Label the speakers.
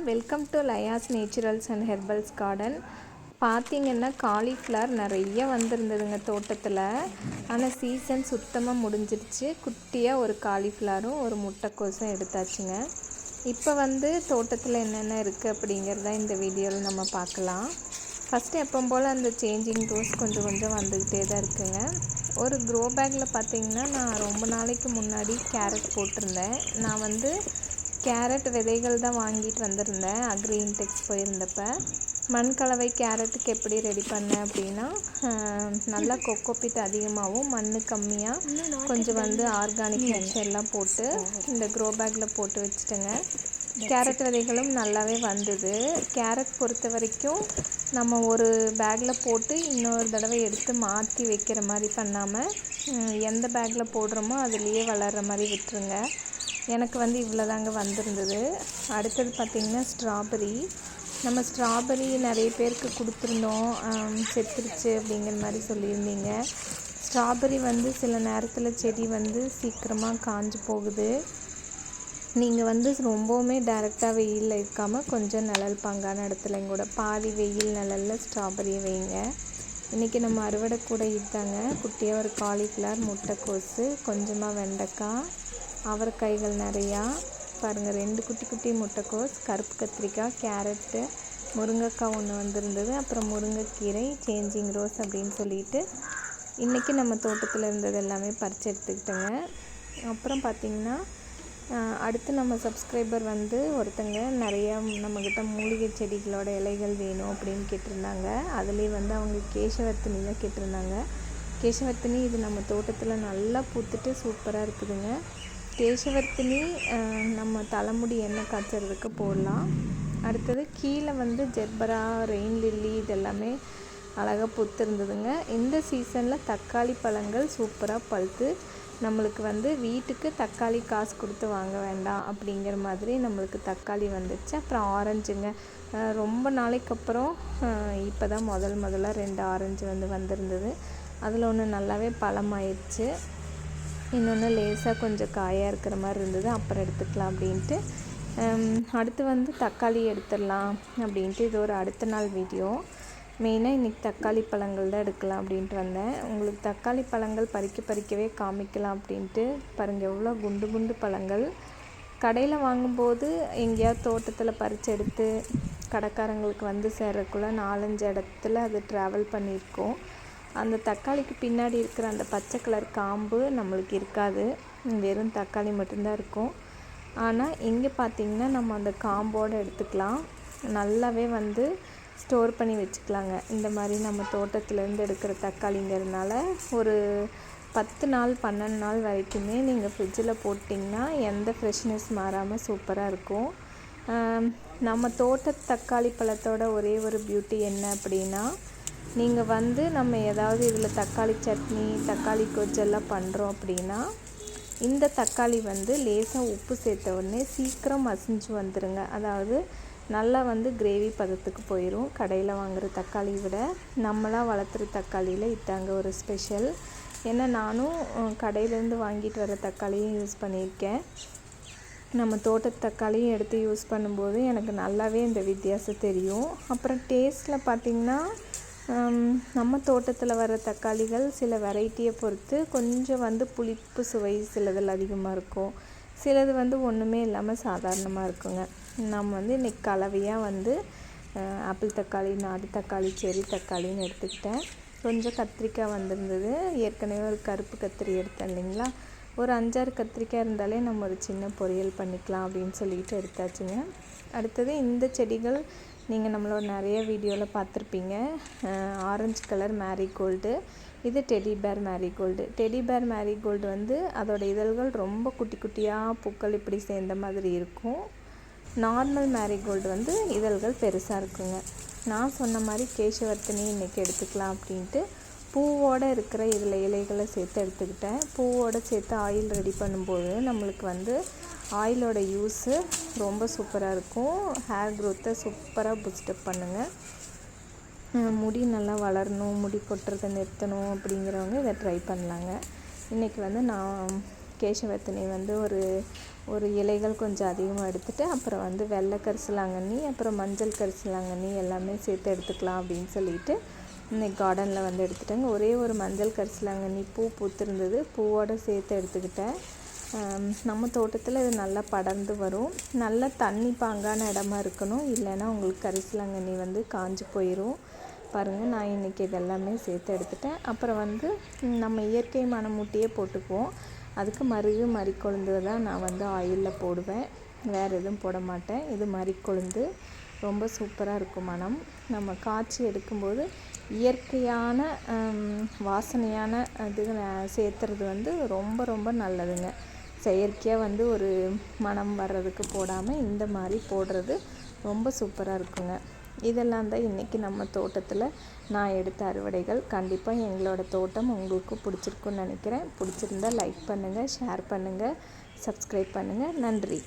Speaker 1: Welcome to Laya's naturals and herbals garden. பார்த்திங்கன்னா cauliflower நிறைய வந்திருந்ததுங்க தோட்டத்தில். ஆனால் சீசன் சுத்தமாக முடிஞ்சிருச்சு. குட்டியாக ஒரு காலிஃப்ளவரும் ஒரு முட்டைக்கோஸும் எடுத்தாச்சுங்க. இப்போ தோட்டத்தில் என்னென்ன இருக்குது அப்படிங்கிறத இந்த வீடியோவில் நம்ம பார்க்கலாம். ஃபஸ்ட்டு எப்போ போல் அந்த சேஞ்சிங் ரோஸ் கொஞ்சம் வந்துக்கிட்டே தான் இருக்குங்க. ஒரு க்ரோ பேக்கில் பார்த்திங்கன்னா நான் ரொம்ப நாளைக்கு முன்னாடி கேரட் போட்டிருந்தேன். நான் கேரட் விதைகள் தான் வாங்கிட்டு வந்திருந்தேன் அக்ரி இன்டெக்ஸ் போயிருந்தப்போ. மண் கலவை கேரட்டுக்கு எப்படி ரெடி பண்ணேன் அப்படின்னா, நல்லா கொக்கோபிட் அதிகமாகவும் மண் கம்மியாக கொஞ்சம் ஆர்கானிக் மிக்சர்லாம் போட்டு இந்த க்ரோ பேக்கில் போட்டு வச்சுட்டேங்க. கேரட் விதைகளும் நல்லாவே வந்தது. கேரட் பொறுத்த வரைக்கும் நம்ம ஒரு பேக்கில் போட்டு இன்னொரு தடவை எடுத்து மாற்றி வைக்கிற மாதிரி பண்ணாமல் எந்த பேக்கில் போடுறோமோ அதுலேயே வளர்கிற மாதிரி விட்டுருங்க. எனக்கு இவ்வளோதாங்க வந்திருந்தது. அடுத்தது பார்த்திங்கன்னா ஸ்ட்ராபெரி. நம்ம ஸ்ட்ராபெரி நிறைய பேருக்கு கொடுத்துருந்தோம், செத்துருச்சு அப்படிங்கிற மாதிரி சொல்லியிருந்தீங்க. ஸ்ட்ராபெரி சில நேரத்தில் செடி சீக்கிரமாக காஞ்சு போகுது. நீங்கள் ரொம்பவுமே டைரெக்டாக வெயிலில் இருக்காமல் கொஞ்சம் நிழல் பாங்கான இடத்துலையும் கூட பாதி வெயில் நிழலில் ஸ்ட்ராபெரியை வைங்க. இன்றைக்கி நம்ம அறுவடை கூட இதுதாங்க. குட்டியாக ஒரு காலிஃப்ளவர், முட்டைக்கோஸு, கொஞ்சமாக வெண்டைக்காய், அவரைக்காய்கள் நிறையா பாருங்கள். 2 குட்டி முட்டைக்கோஸ், கருப்பு கத்திரிக்காய், கேரட்டு, முருங்கைக்காய் ஒன்று வந்திருந்தது. அப்புறம் முருங்கைக்கீரை, சேஞ்சிங் ரோஸ் அப்படின்னு சொல்லிட்டு இன்றைக்கி நம்ம தோட்டத்தில் இருந்தது எல்லாமே பறித்து எடுத்துக்கிட்டோங்க. அப்புறம் பார்த்திங்கன்னா அடுத்து நம்ம சப்ஸ்கிரைபர் ஒருத்தங்க நிறையா நம்மக்கிட்ட மூலிகை செடிகளோட இலைகள் வேணும் அப்படின்னு கேட்டிருந்தாங்க. அதுலேயே அவங்க கேசவர்த்தினி தான் கேட்டிருந்தாங்க. கேசவர்த்தினி இது நம்ம தோட்டத்தில் நல்லா பூத்துட்டு சூப்பராக இருக்குதுங்க. கேசவர்த்தினி நம்ம தலைமுடி எண்ணெய் காய்ச்சறதுக்கு போடலாம். அடுத்தது கீழே ஜெர்பரா, ரெயின் லில்லி இதெல்லாமே அழகாக பூத்துருந்ததுங்க. இந்த சீசனில் தக்காளி பழங்கள் சூப்பராக பழுத்து நம்மளுக்கு வீட்டுக்கு தக்காளி காசு கொடுத்து வாங்க வேண்டாம் அப்படிங்கிற மாதிரி நம்மளுக்கு தக்காளி வந்துச்சு. அப்புறம் ஆரஞ்சுங்க, ரொம்ப நாளைக்கு அப்புறம் இப்போ தான் முதல்ல 2 ஆரஞ்சு வந்திருந்தது. அதில் ஒன்று நல்லாவே பழமாயிடுச்சு, இன்னொன்று லேசாக கொஞ்சம் காயாக இருக்கிற மாதிரி இருந்தது. அப்புறம் எடுத்துக்கலாம் அப்படின்ட்டு அடுத்து தக்காளி எடுத்துடலாம் அப்படின்ட்டு இது ஒரு அடுத்த நாள் வீடியோ. மெயினாக இன்றைக்கி தக்காளி பழங்கள் தான் எடுக்கலாம் அப்படின்ட்டு வந்தேன். உங்களுக்கு தக்காளி பழங்கள் பறிக்கவே காமிக்கலாம் அப்படின்ட்டு பாருங்கள். எவ்வளோ குண்டு பழங்கள். கடையில் வாங்கும்போது எங்கேயாவது தோட்டத்தில் பறித்து எடுத்து கடைக்காரங்களுக்கு சேர்றதுக்குள்ளே 4-5 இடத்துல அது ட்ராவல் பண்ணியிருக்கோம். அந்த தக்காளிக்கு பின்னாடி இருக்கிற அந்த பச்சை கலர் காம்பு நம்மளுக்கு இருக்காது, வெறும் தக்காளி மட்டும்தான் இருக்கும். ஆனால் இங்கே பார்த்திங்கன்னா நம்ம அந்த காம்போடு எடுத்துக்கலாம். நல்லாவே ஸ்டோர் பண்ணி வச்சுக்கலாங்க. இந்த மாதிரி நம்ம தோட்டத்துலேருந்து எடுக்கிற தக்காளிங்கிறதுனால ஒரு 10 நாள் 12 நாள் வரைக்குமே நீங்கள் ஃப்ரிட்ஜில் போட்டிங்கன்னா எந்த ஃப்ரெஷ்னஸ் மாறாமல் சூப்பராக இருக்கும். நம்ம தோட்ட தக்காளி பழத்தோட ஒரே ஒரு பியூட்டி என்ன அப்படின்னா, நீங்கள் நம்ம ஏதாவது இதில் தக்காளி சட்னி, தக்காளி கொஜ்ஜெல்லாம் பண்ணுறோம் அப்படின்னா இந்த தக்காளி லேசாக உப்பு சேர்த்த உடனே சீக்கிரம் மசிஞ்சு வந்துடுங்க. அதாவது நல்லா கிரேவி பதத்துக்கு போயிடும். கடையில் வாங்குகிற தக்காளி விட நம்மளாக வளர்த்துற தக்காளியில் இதாங்க ஒரு ஸ்பெஷல். ஏன்னா நானும் கடையிலேருந்து வாங்கிட்டு வர தக்காளியும் யூஸ் பண்ணியிருக்கேன். நம்ம தோட்டத்து தக்காளியும் எடுத்து யூஸ் பண்ணும்போது எனக்கு நல்லாவே இந்த வித்தியாசம் தெரியும். அப்புறம் டேஸ்ட்டில் பார்த்திங்கன்னா நம்ம தோட்டத்தில் வர தக்காளிகள் சில வெரைட்டியை பொறுத்து கொஞ்சம் புளிப்பு சுவை சிலதில் அதிகமாக இருக்கும், சிலது ஒன்றுமே இல்லாமல் சாதாரணமாக இருக்குங்க. நம்ம இன்றைக்கி கலவையாக ஆப்பிள் தக்காளி, நாட்டு தக்காளி, செரி தக்காளின்னு எடுத்துக்கிட்டேன். கொஞ்சம் கத்திரிக்காய் வந்திருந்தது. ஏற்கனவே ஒரு கருப்பு கத்திரி எடுத்தேன் இல்லைங்களா, ஒரு 5-6 கத்திரிக்காய் இருந்தாலே நம்ம ஒரு சின்ன பொரியல் பண்ணிக்கலாம் அப்படின்னு சொல்லிட்டு எடுத்தாச்சுங்க. அடுத்தது இந்த செடிகள் நீங்கள் நம்மளோட நிறைய வீடியோவில் பார்த்துருப்பீங்க. ஆரஞ்சு கலர் மேரிகோல்டு, இது teddy bear marigold. Teddy bear marigold அதோட இதழ்கள் ரொம்ப குட்டியாக பூக்கள் இப்படி சேர்ந்த மாதிரி இருக்கும். நார்மல் மேரிகோல்டு இதழ்கள் பெருசாக இருக்குங்க. நான் சொன்ன மாதிரி கேசவர்த்தினி இன்றைக்கி எடுத்துக்கலாம் அப்படின்ட்டு பூவோடு இருக்கிற இதில் இலைகளை சேர்த்து எடுத்துக்கிட்டேன். பூவோடு சேர்த்து ஆயில் ரெடி பண்ணும்போது நம்மளுக்கு ஆயிலோட யூஸு ரொம்ப சூப்பராக இருக்கும். ஹேர் க்ரோத்தை சூப்பராக பூஸ்டப் பண்ணுங்கள். முடி நல்லா வளரணும், முடி கொட்டுறதை நிறுத்தணும் அப்படிங்கிறவங்க இதை ட்ரை பண்ணலாங்க. இன்றைக்கி நான் கேசவர்த்தினி ஒரு ஒரு இலைகள் கொஞ்சம் அதிகமாக எடுத்துகிட்டு அப்புறம் வந்து வெள்ளை கரிசலாங்கண்ணி அப்புறம் மஞ்சள் கரிசலாங்கண்ணி எல்லாமே சேர்த்து எடுத்துக்கலாம் அப்படின்னு சொல்லிட்டு இன்றைக்கி கார்டனில் வந்து எடுத்துட்டேங்க. ஒரே ஒரு மஞ்சள் கரிசலாங்கண்ணி பூ பூத்திருந்தது, பூவோடு சேர்த்து எடுத்துக்கிட்டேன். நம்ம தோட்டத்தில் இது நல்லா படர்ந்து வரும். நல்லா தண்ணி பாங்கான இடமா இருக்கணும், இல்லைன்னா உங்களுக்கு கரிசலாங்கண்ணி வந்து காஞ்சி போயிடும். பாருங்கள், நான் இன்றைக்கி இதெல்லாமே சேர்த்து எடுத்துட்டேன். அப்புறம் வந்து நம்ம இயற்கை மணமூட்டியே போட்டுக்குவோம். அதுக்கு மறிக்கொழுந்து தான் நான் வந்து ஆயிலில் போடுவேன், வேறு எதுவும் போட மாட்டேன். இது மறிக்கொழுந்து ரொம்ப சூப்பராக இருக்கும் மணம். நம்ம காய்ச்சி எடுக்கும்போது இயற்கையான வாசனையான இது சேர்த்துறது வந்து ரொம்ப ரொம்ப நல்லதுங்க. செயற்கையாக வந்து ஒரு மணம் வர்றதுக்கு போடாமல் இந்த மாதிரி போடுறது ரொம்ப சூப்பராக இருக்குங்க. இதெல்லாம் தான் இன்றைக்கி நம்ம தோட்டத்தில் நான் எடுத்த அறுவடைகள். கண்டிப்பாக எங்களோட தோட்டம் உங்களுக்கு பிடிச்சிருக்குன்னு நினைக்கிறேன். பிடிச்சிருந்தா லைக் பண்ணுங்கள், ஷேர் பண்ணுங்கள், சப்ஸ்கிரைப் பண்ணுங்கள். நன்றி.